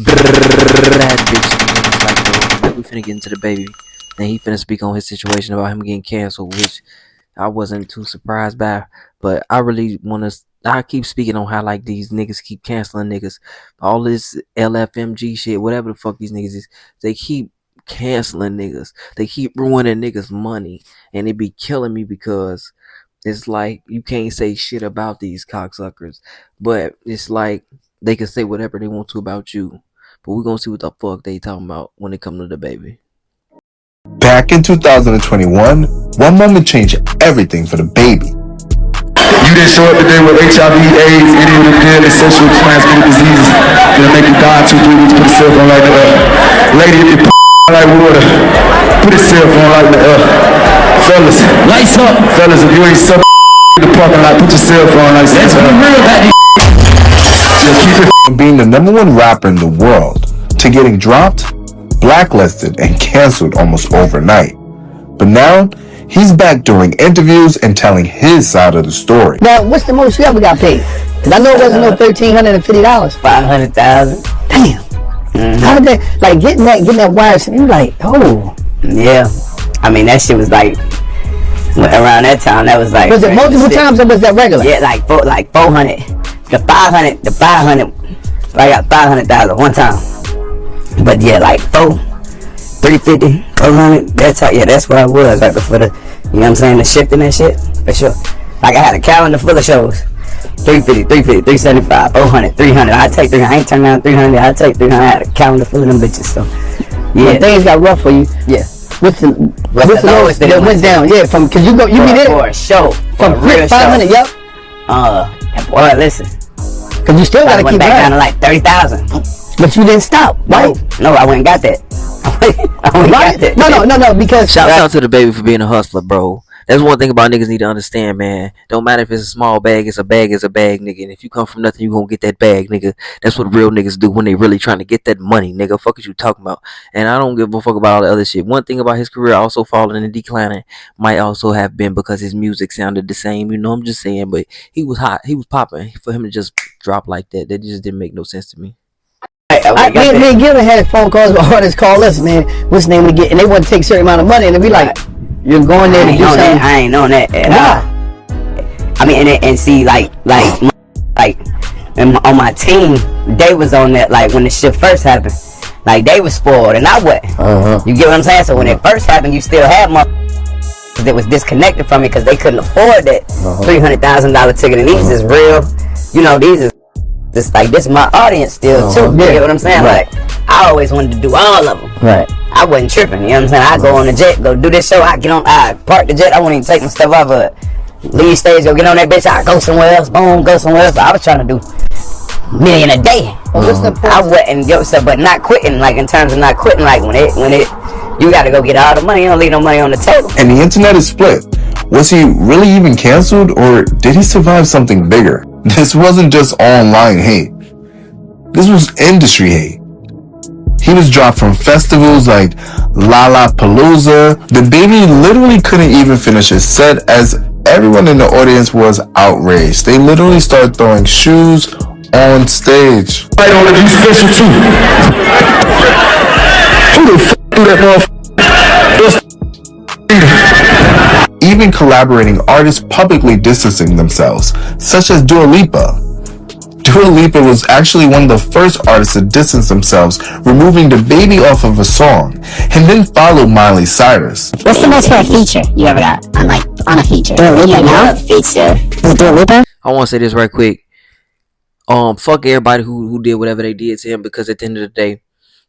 That bitch. It's like, bro, we finna get into the baby. And he finna speak on his situation about him getting canceled, which I wasn't too surprised by. But I really wanna. I keep speaking on how like these niggas keep canceling niggas. All this LFMG shit, whatever the fuck these niggas is, they keep canceling niggas. They keep ruining niggas' money. And it be killing me because it's like you can't say shit about these cocksuckers. But it's like they can say whatever they want to about you. But we're gonna see what the fuck they talking about when it comes to the baby. Back in 2021, one moment changed everything for the baby. You didn't show up today with HIV, AIDS, any of the deadly sexually transmitted diseases that'll make you die in 2-3 weeks. Put a cell phone like that. Lady, if you like water, put a cell phone like that. Fellas, lights up. Fellas, if you ain't suck in the parking lot, put your cell phone like that. Let's be real about this. From being the #1 rapper in the world to getting dropped, blacklisted, and canceled almost overnight. But now, he's back doing interviews and telling his side of the story. Now, what's the most you ever got paid? Because I know it wasn't no $1,350. $500,000. Damn. Mm-hmm. How did that, like, getting that wire, you like, oh. Yeah. I mean, that shit was like, around that time, that was like. Was it multiple times or was that regular? Yeah, like 400. The 500, I got 500,000 one time. But yeah, like 350, 400, that's where I was right before the, you know what I'm saying, the shift and that shit, for sure. Like I had a calendar full of shows. 350, 375, 400, 300. I take 300. I ain't turning down 300. I take 300. I had a calendar full of them bitches. So yeah, when things got rough for you. Yeah. What's the lowest that went down? Yeah, from cause you be there for a show. From 500. Yep. Boy, listen. Cause you still gotta keep back down to like 30,000. But you didn't stop, right? No, I went and got that. I went and got that. No, because shout out to the baby for being a hustler, bro. That's one thing about niggas need to understand, man. Don't matter if it's a small bag, it's a bag, nigga. And if you come from nothing, you gonna get that bag, nigga. That's what real niggas do when they really trying to get that money, nigga. Fuck is you talking about? And I don't give a fuck about all the other shit. One thing about his career also falling and declining might also have been because his music sounded the same. You know, I'm just saying, but he was hot, he was popping. For him to just drop like that just didn't make no sense to me. Me and Gillen had phone calls with artists call us, man. What's the name we get? And they want to take a certain amount of money, and they be like, "You're going there to do something." I ain't known that at all. I mean, and see, like on my team, they was on that. Like when the shit first happened, like they was spoiled, and I wasn't. You get what I'm saying? So when it first happened, you still had motherfuckers that was disconnected from it because they couldn't afford that $300,000 ticket. And these is real, you know. These is. This like this is my audience still too. You get what I'm saying? Right. Like I always wanted to do all of them. Right. I wasn't tripping. You know what I'm saying? I go on the jet, go do this show. I park the jet. I won't even take my stuff off of it. Leave stage, go get on that bitch. I go somewhere else. Boom, go somewhere else. I was trying to do $1 million a day. I wasn't, but not quitting. Like in terms of not quitting, like when it, you got to go get all the money. You don't leave no money on the table. And the internet is split. Was he really even canceled, or did he survive something bigger? This wasn't just online hate. This was industry hate. He was dropped from festivals like Lollapalooza. The baby literally couldn't even finish his set as everyone in the audience was outraged. They literally started throwing shoes on stage. I don't let you special too. Who the f*** do that motherfucker? Even collaborating artists publicly distancing themselves, such as Dua Lipa. Dua Lipa was actually one of the first artists to distance themselves, removing the baby off of a song, and then followed Miley Cyrus. What's the most for a feature you ever got on a feature? Dua Lipa now? Feature. Was it Dua Lipa? I want to say this right quick. Fuck everybody who did whatever they did to him, because at the end of the day,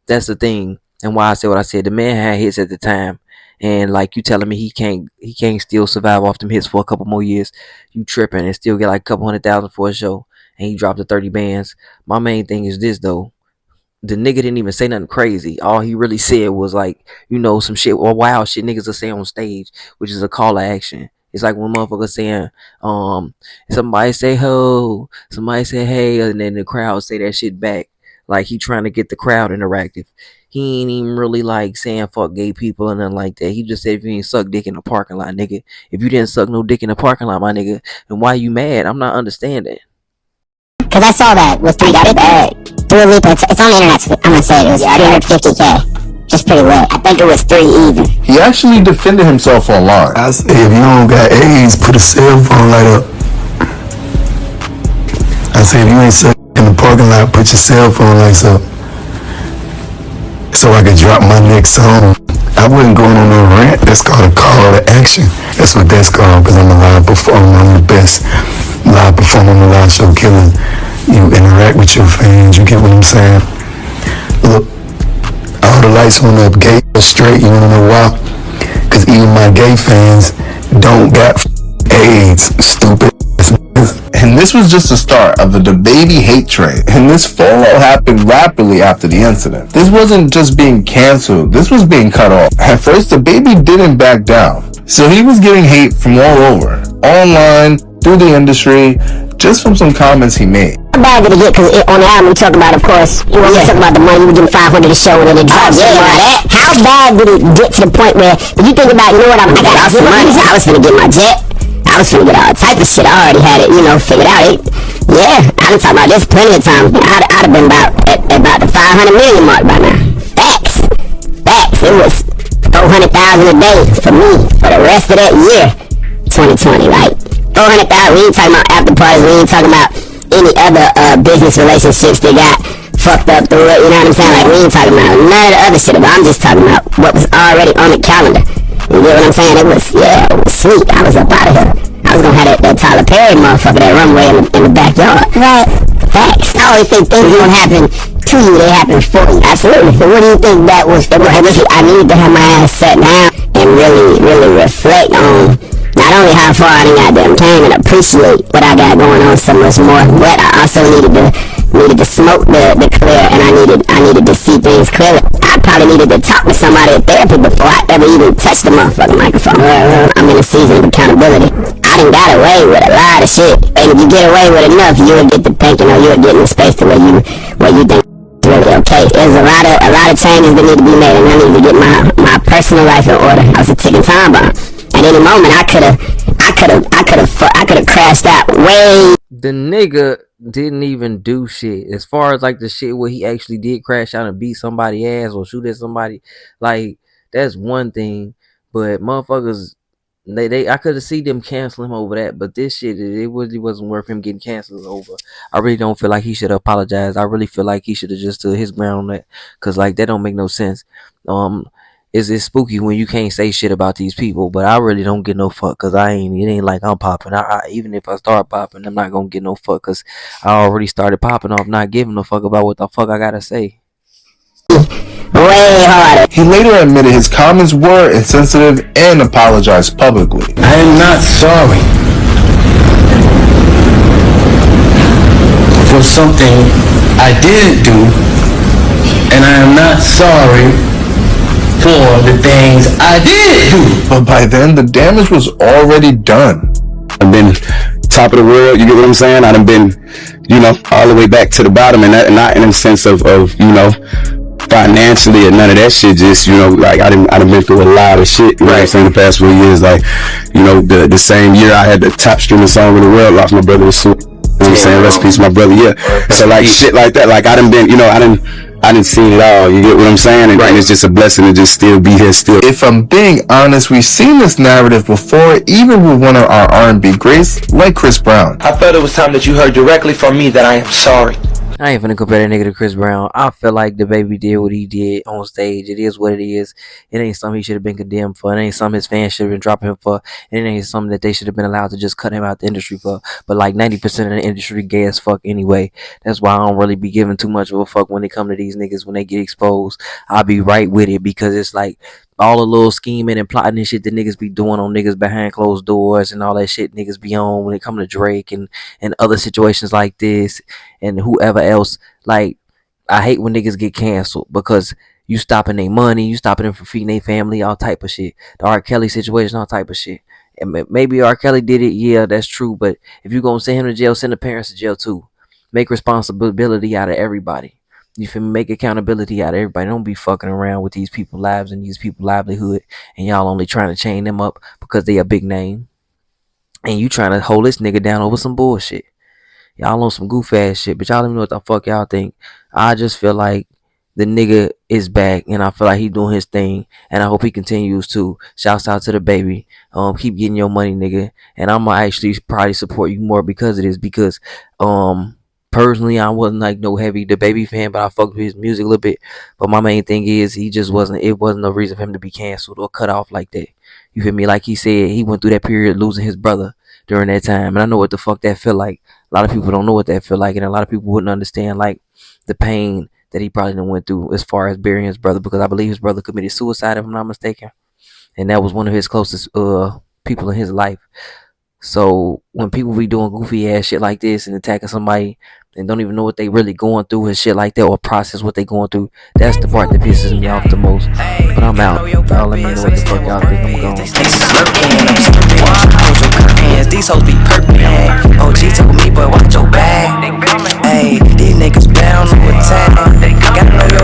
that's the thing, and why I said what I said. The man had hits at the time. And like you telling me he can't still survive off them hits for a couple more years. You tripping and still get like a couple 100,000 for a show, and he dropped the 30 bands. My main thing is this though. The nigga didn't even say nothing crazy. All he really said was like, you know, some shit or wild shit niggas are saying on stage, which is a call to action. It's like when motherfuckers saying, somebody say ho, somebody say hey, and then the crowd say that shit back. Like he trying to get the crowd interactive. He ain't even really like saying fuck gay people or nothing like that. He just said if you ain't suck dick in the parking lot, nigga. If you didn't suck no dick in the parking lot, my nigga, then why you mad? I'm not understanding. Cause I saw that with 3 got it bag. Dua Lipa, it's on the internet, so I'm gonna say it was 350K. Just pretty low. I think it was 3 even. He actually defended himself online. I say, if you don't got AIDS, put a cell phone light up. I say, if you ain't stuck in the parking lot, put your cell phone lights up. So I could drop my next song. I wasn't going on no rant. That's called a call to action. That's what that's called, because I'm a live performer. I'm the best live performer on the live show Killer. You interact with your fans. You get what I'm saying? Look, all the lights went up, gay or straight. You wanna know why? Because even my gay fans don't got AIDS, stupid. And this was just the start of the DaBaby hate train. And this fallout happened rapidly after the incident. This wasn't just being canceled, this was being cut off. At first, DaBaby didn't back down. So he was getting hate from all over. Online, through the industry, just from some comments he made. How bad did it get? Because on the album we talk about, of course, you want to talk about the money, you were getting 500 a show and then it drops. How bad did it get to the point where, did you think about, you know what, I got some money, I was finna get my jet. I was finna get all type of shit. I already had it, figured out. Yeah, I've been talking about this plenty of times. I'd have been about the 500 million mark by now. Facts. It was 400,000 a day for me for the rest of that year, 2020. Like 400,000. We ain't talking about after parties. We ain't talking about any other business relationships that got fucked up through it. You know what I'm saying? Like we ain't talking about none of the other shit. But I'm just talking about what was already on the calendar. You get what I'm saying? It was sweet. I was up out of here. I was gonna have that Tyler Perry motherfucker, that runway in the backyard. Right. Facts. I always think things don't happen to you, they happen for you. Absolutely. But what do you think that was? I needed to have my ass sat down and really reflect on not only how far I done goddamn came and appreciate what I got going on so much more, but I also needed to smoke the clear, and I needed to see things clearly. I probably needed to talk to somebody at therapy before I ever even touched the motherfucking microphone. I'm in a season of accountability. I done got away with a lot of shit, and if you get away with enough, you'll get to thinking, or you'll get in a space to where you think it's really okay. There's a lot of changes that need to be made, and I need to get my personal life in order. I was a ticking time bomb. At any moment, I could have crashed out way. The nigga didn't even do shit. As far as like the shit where he actually did crash out and beat somebody ass or shoot at somebody, like that's one thing. But motherfuckers, I could have seen them cancel him over that. But this shit, it really wasn't worth him getting canceled over. I really don't feel like he should have apologized. I really feel like he should have just stood his ground on that, cause like that don't make no sense. It's spooky when you can't say shit about these people, but I really don't get no fuck, cause it ain't like I'm popping. Even if I start popping, I'm not gonna get no fuck, cause I already started popping off, not giving a fuck about what the fuck I gotta say. Way harder. He later admitted his comments were insensitive and apologized publicly. I am not sorry for something I didn't do, and I am not sorry for the things I did do. But by then, the damage was already done. I've been top of the world, you get what I'm saying? I've been, all the way back to the bottom, and not in a sense of financially or none of that shit. Just, like I done been through a lot of shit, you know what I'm saying, the past 4 years. Like, the same year I had the top streaming song in the world, lost my brother to suicide. You know what I'm saying? Rest in peace, my brother, yeah. So like shit like that, like I done seen it all, you get what I'm saying? And it's just a blessing to just still be here still. If I'm being honest, we've seen this narrative before, even with one of our R&B greats, like Chris Brown. I felt it was time that you heard directly from me that I am sorry. I ain't finna compare that nigga to Chris Brown. I feel like DaBaby did what he did on stage. It is what it is. It ain't something he should have been condemned for. It ain't something his fans should have been dropping him for. It ain't something that they should have been allowed to just cut him out the industry for. But like 90% of the industry gay as fuck anyway. That's why I don't really be giving too much of a fuck when they come to these niggas when they get exposed. I'll be right with it, because it's like all the little scheming and plotting and shit that niggas be doing on niggas behind closed doors and all that shit niggas be on when it come to Drake and other situations like this and whoever else. Like, I hate when niggas get canceled, because you stopping their money, you stopping them from feeding their family, all type of shit. The R. Kelly situation, all type of shit. And maybe R. Kelly did it, yeah, that's true, but if you gonna send him to jail, send the parents to jail too. Make responsibility out of everybody. You feel me? Make accountability out of everybody. Don't be fucking around with these people's lives and these people's livelihood, and y'all only trying to chain them up because they a big name, and you trying to hold this nigga down over some bullshit. Y'all on some goof ass shit, but y'all don't even know what the fuck y'all think. I just feel like the nigga is back, and I feel like he doing his thing, and I hope he continues to. Shouts out to the baby. Keep getting your money, nigga. And I'm gonna actually probably support you more because of this. Because personally, I wasn't like no heavy the baby fan, but I fucked with his music a little bit. But my main thing is he just wasn't. It wasn't a reason for him to be canceled or cut off like that. You feel me? Like he said, he went through that period losing his brother during that time, and I know what the fuck that feel like. A lot of people don't know what that feel like, and a lot of people wouldn't understand like the pain that he probably done went through as far as burying his brother, because I believe his brother committed suicide, if I'm not mistaken, and that was one of his closest people in his life. So when people be doing goofy ass shit like this and attacking somebody and don't even know what they really going through and shit like that, or process what they going through, that's the part that pisses me off the most. But I'm out. Y'all let me know what the fuck y'all think. I'm gone. These hoes be perping. OG told me, boy, watch your back. Hey, these niggas bound to attack. Gotta know your